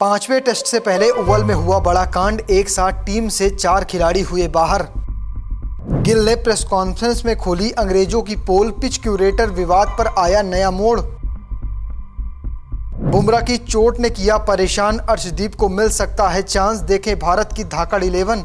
पांचवें टेस्ट से पहले ओवल में हुआ बड़ा कांड, एक साथ टीम से 4 खिलाड़ी हुए बाहर। गिल ने प्रेस कॉन्फ्रेंस में खोली अंग्रेजों की पोल, पिच क्यूरेटर विवाद पर आया नया मोड़। बुमराह की चोट ने किया परेशान, अर्शदीप को मिल सकता है चांस, देखें भारत की धाकड़ 11।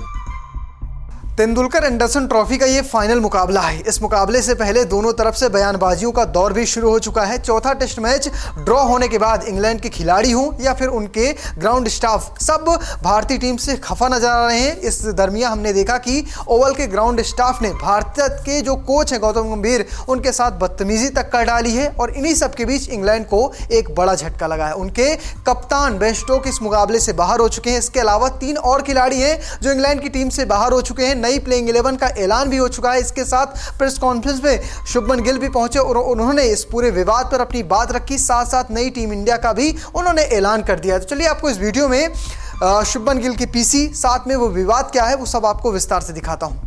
तेंदुलकर एंडरसन ट्रॉफी का ये फाइनल मुकाबला है। इस मुकाबले से पहले दोनों तरफ से बयानबाजियों का दौर भी शुरू हो चुका है। चौथा टेस्ट मैच ड्रॉ होने के बाद इंग्लैंड के खिलाड़ी हों या फिर उनके ग्राउंड स्टाफ, सब भारतीय टीम से खफा नजर आ रहे हैं। इस दरमियान हमने देखा कि ओवल के ग्राउंड स्टाफ ने भारत के जो कोच हैं गौतम गंभीर, उनके साथ बदतमीजी तक कर डाली है और इन्हीं सब के बीच इंग्लैंड को एक बड़ा झटका लगा है। उनके कप्तान बेन स्टोक्स इस मुकाबले से बाहर हो चुके हैं। इसके अलावा 3 और खिलाड़ी हैं जो इंग्लैंड की टीम से बाहर हो चुके हैं। नई प्लेइंग 11 का ऐलान भी हो चुका है। इसके साथ प्रेस कॉन्फ्रेंस में शुभमन गिल भी पहुंचे और उन्होंने इस पूरे विवाद पर अपनी बात रखी। साथ साथ नई टीम इंडिया का भी उन्होंने ऐलान कर दिया। तो चलिए आपको इस वीडियो में शुभमन गिल की पीसी, साथ में वो विवाद क्या है, वो सब आपको विस्तार से दिखाता हूं।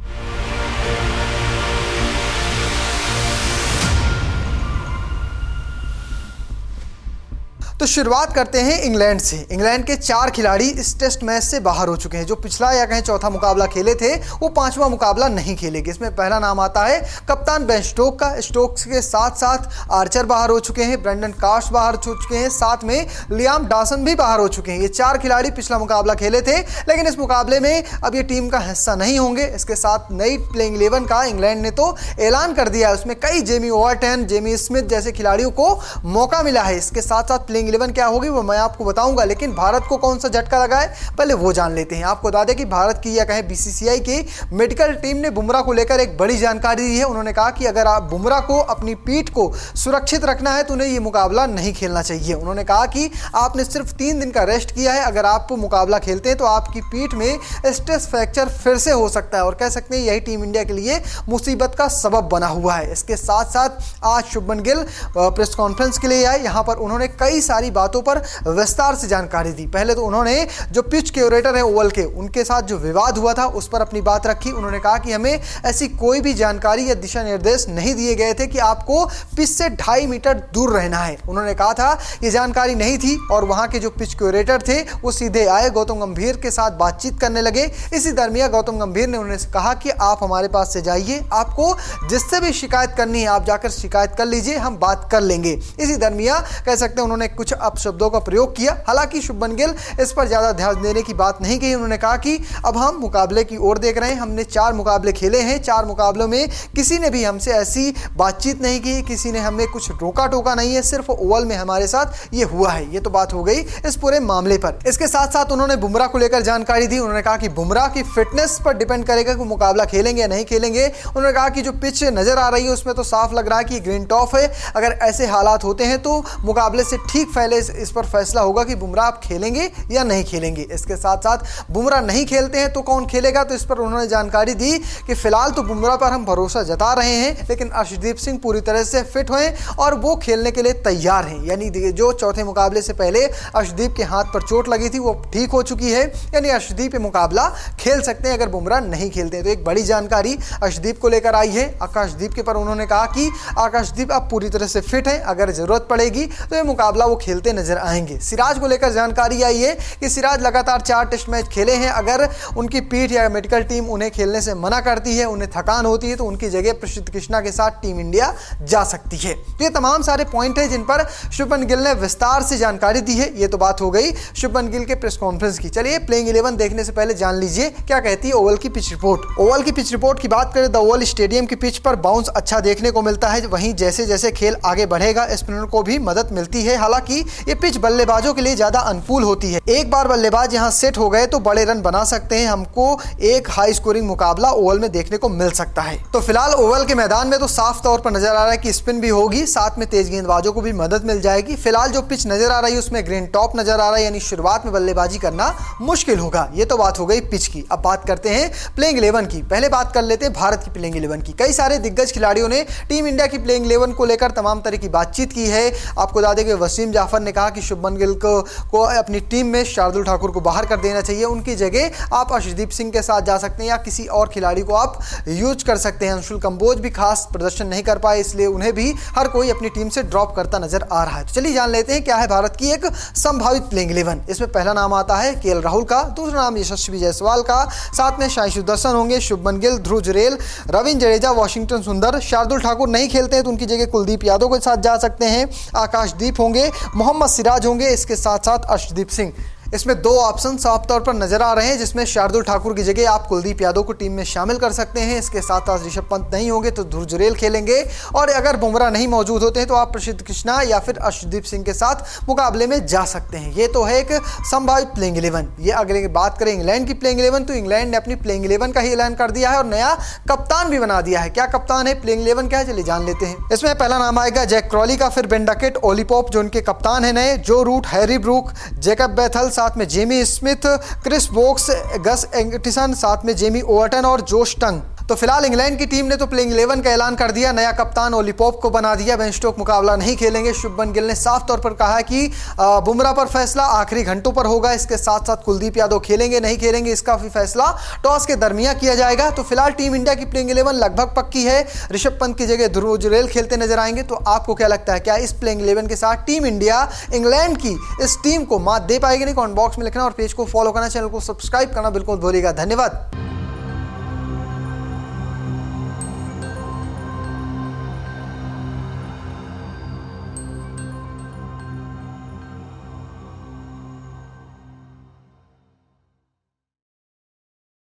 तो शुरुआत करते हैं इंग्लैंड से। इंग्लैंड के 4 खिलाड़ी इस टेस्ट मैच से बाहर हो चुके हैं। जो पिछला या कहें चौथा मुकाबला खेले थे, वो 5वां मुकाबला नहीं खेलेंगे। इसमें पहला नाम आता है कप्तान बेन स्टोक्स का। स्टोक्स के साथ साथ आर्चर बाहर हो चुके हैं, ब्रेंडन कार्स बाहर हो चुके हैं, साथ में लियाम डॉसन भी बाहर हो चुके हैं। ये 4 खिलाड़ी पिछला मुकाबला खेले थे, लेकिन इस मुकाबले में अब ये टीम का हिस्सा नहीं होंगे। इसके साथ नई प्लेइंग 11 का इंग्लैंड ने तो ऐलान कर दिया है। उसमें कई जेमी ओवरटन, जेमी स्मिथ जैसे खिलाड़ियों को मौका मिला है। इसके साथ साथ प्लेइंग 11 क्या होगी वो मैं आपको बताऊंगा, लेकिन भारत को कौन सा झटका लगा है पहले वो जान लेते हैं। आपको बता दें कि भारत की या कहें बीसीसीआई की मेडिकल टीम ने बुमराह को लेकर एक बड़ी जानकारी दी है। उन्होंने कहा कि अगर आप बुमराह को अपनी पीठ को सुरक्षित रखना है तो उन्हें ये मुकाबला नहीं खेलना चाहिए। उन्होंने कहा कि आपने सिर्फ 3 दिन का रेस्ट किया है, अगर आप मुकाबला खेलते हैं तो आपकी पीठ में स्ट्रेस फ्रैक्चर फिर से हो सकता है और कह सकते हैं यही टीम इंडिया के लिए मुसीबत का सबब बना हुआ है। इसके साथ साथ आज शुभमन गिल प्रेस कॉन्फ्रेंस के लिए आए। यहाँ पर उन्होंने कई सारी बातों पर विस्तार से जानकारी दी। पहले तो उन्होंने जो पिच क्यूरेटर है ओवल के, उनके साथ जो विवाद हुआ था उस पर अपनी बात रखी। उन्होंने कहा कि हमें ऐसी कोई भी जानकारी या दिशा निर्देश नहीं दिए गए थे कि आपको पिच से 2.5 मीटर दूर रहना है। उन्होंने कहा था ये जानकारी नहीं थी और वहां के जो पिच क्यूरेटर थे वो सीधे आए, गौतम गंभीर के साथ बातचीत करने लगे। इसी दरमियान गौतम गंभीर ने उन्हें कहा कि आप हमारे पास से जाइए, आपको जिससे भी शिकायत करनी है आप जाकर शिकायत कर लीजिए, हम बात कर लेंगे। इसी दरमियान कह सकते हैं उन्होंने कुछ अपशब्दों का प्रयोग किया। हालांकि शुभमन गिल इस पर ज्यादा ध्यान देने की बात नहीं कही। उन्होंने कहा कि अब हम मुकाबले की ओर देख रहे हैं, हमने 4 मुकाबले खेले हैं, 4 मुकाबलों में किसी ने भी हमसे ऐसी बातचीत नहीं की, किसी ने हमें कुछ रोका टोका नहीं है, सिर्फ ओवल में हमारे साथ ये हुआ है। ये तो बात हो गई इस पूरे मामले पर। इसके साथ साथ उन्होंने बुमराह को लेकर जानकारी दी। उन्होंने कहा कि बुमराह की फिटनेस पर डिपेंड करेगा कि मुकाबला खेलेंगे या नहीं खेलेंगे। उन्होंने कहा कि जो पिच नजर आ रही है उसमें तो साफ लग रहा है कि ग्रीन टॉप है, अगर ऐसे हालात होते हैं तो मुकाबले से ठीक पहले इस पर फैसला होगा कि बुमराह आप खेलेंगे या नहीं खेलेंगे। इसके साथ साथ बुमराह नहीं खेलते हैं तो कौन खेलेगा, तो इस पर उन्होंने जानकारी दी कि फिलहाल तो बुमराह पर हम भरोसा जता रहे हैं, लेकिन अर्शदीप सिंह पूरी तरह से फिट हुए और वो खेलने के लिए तैयार हैं। यानी जो चौथे मुकाबले से पहले अर्शदीप के हाथ पर चोट लगी थी वो ठीक हो चुकी है, यानी अर्शदीप ये मुकाबला खेल सकते हैं अगर बुमराह नहीं खेलते हैं। तो एक बड़ी जानकारी अर्शदीप को लेकर आई है। आकाशदीप के पर उन्होंने कहा कि आकाशदीप आप पूरी तरह से फिट हैं, अगर जरूरत पड़ेगी तो ये मुकाबला वो खेलते नजर आएंगे। सिराज को लेकर जानकारी आई है कि सिराज लगातार 4 टेस्ट मैच खेले हैं। अगर उनकी पीठ या मेडिकल टीम उन्हें खेलने से मना करती है, उन्हें थकान होती है, तो उनकी जगह प्रसिद्ध कृष्णा के साथ टीम इंडिया जा सकती है। तो ये तमाम सारे पॉइंट हैं जिन पर शुभमन गिल ने विस्तार से जानकारी दी है। ये तो बात हो गई शुभमन गिल के प्रेस कॉन्फ्रेंस की। चलिए प्लेइंग 11 देखने से पहले जान लीजिए क्या कहती है ओवल की पिच रिपोर्ट। ओवल की पिच रिपोर्ट की बात करें, द ओवल स्टेडियम की पिच पर बाउंस अच्छा देखने को मिलता है। वहीं जैसे जैसे खेल आगे बढ़ेगा स्पिनर को भी मदद मिलती है। हालांकि ये पिच बल्लेबाजों के लिए ज्यादा अनुकूल होती है। एक बार बल्लेबाज यहां सेट हो गए तो बड़े रन बना सकते हैं। हमको एक हाई स्कोरिंग मुकाबला ओवल में देखने को मिल सकता है। तो फिलहाल ओवल के मैदान में तो साफ तौर पर नजर आ रहा है कि स्पिन भी होगी, साथ में तेज गेंदबाजों को भी मदद मिल जाएगी। फिलहाल जो पिच नजर आ रही है उसमें ग्रीन टॉप नजर आ रहा है, यानी शुरुआत में बल्लेबाजी करना मुश्किल होगा। ये तो बात हो गई पिच की। अब बात करते हैं प्लेइंग 11 की। पहले बात कर लेते हैं भारत की प्लेइंग 11 की। कई सारे दिग्गज खिलाड़ियों ने टीम इंडिया की प्लेइंग 11 को लेकर तमाम तरह की बातचीत की है। आपको बता दें कि वसीम जाफर ने कहा कि शुभमन गिल को अपनी टीम में शार्दुल ठाकुर को बाहर कर देना चाहिए, उनकी जगह आप अर्शदीप सिंह के साथ जा सकते हैं या किसी और खिलाड़ी को आप यूज कर सकते हैं। अंशुल कंबोज भी खास प्रदर्शन नहीं कर पाए, इसलिए उन्हें भी हर कोई अपनी टीम से ड्रॉप करता नजर आ रहा है। तो चलिए जान लेते हैं क्या है भारत की एक संभावित प्लेइंग 11। इसमें पहला नाम आता है केएल राहुल का, दूसरा नाम यशस्वी जायसवाल का, साथ में साई सुदर्शन होंगे, शुभमन गिल, ध्रुव जुरेल, रविंद्र जडेजा, वाशिंगटन सुंदर। शार्दुल ठाकुर नहीं खेलते हैं तो उनकी जगह कुलदीप यादव के साथ जा सकते हैं, आकाशदीप होंगे, मोहम्मद सिराज होंगे, इसके साथ साथ अर्शदीप सिंह। इसमें दो ऑप्शन साफ तौर पर नजर आ रहे हैं, जिसमें शार्दुल ठाकुर की जगह आप कुलदीप यादव को टीम में शामिल कर सकते हैं। इसके साथ साथ ऋषभ पंत नहीं होंगे तो ध्रुव जुरेल खेलेंगे, और अगर बुमराह नहीं मौजूद होते हैं तो आप प्रसिद्ध कृष्णा या फिर अर्शदीप सिंह के साथ मुकाबले में जा सकते हैं। ये तो है एक संभावित प्लेइंग 11। ये अगले की बात करें इंग्लैंड की प्लेइंग 11, तो इंग्लैंड ने अपनी प्लेइंग 11 का ही ऐलान कर दिया है और नया कप्तान भी बना दिया है। क्या कप्तान है, प्लेइंग 11 क्या है, चलिए जान लेते हैं। इसमें पहला नाम आएगा जैक क्रॉली का, फिर बेन डकेट, ओली पॉप जो उनके कप्तान है नए, Joe Root, Harry Brook, Jacob Bethell, साथ में Jamie Smith, Chris Woakes, Gus Atkinson, साथ में जेमी ओवरटन और जोश टंग। तो फिलहाल इंग्लैंड की टीम ने तो प्लेइंग 11 का ऐलान कर दिया, नया कप्तान ओली पॉप को बना दिया, बेन स्टोक मुकाबला नहीं खेलेंगे। शुभमन गिल ने साफ तौर पर कहा कि बुमराह पर फैसला आखिरी घंटों पर होगा। इसके साथ साथ कुलदीप यादव खेलेंगे नहीं खेलेंगे इसका भी फैसला टॉस के दरमियान किया जाएगा। तो फिलहाल टीम इंडिया की प्लेइंग 11 लगभग पक्की है। ऋषभ पंत की जगह ध्रुव जुरेल खेलते नजर आएंगे। तो आपको क्या लगता है, क्या इस प्लेइंग 11 के साथ टीम इंडिया इंग्लैंड की इस टीम को मात दे पाएगी? नहीं, कमेंट बॉक्स में लिखना और पेज को फॉलो करना, चैनल को सब्सक्राइब करना बिल्कुल भूलिएगा। धन्यवाद।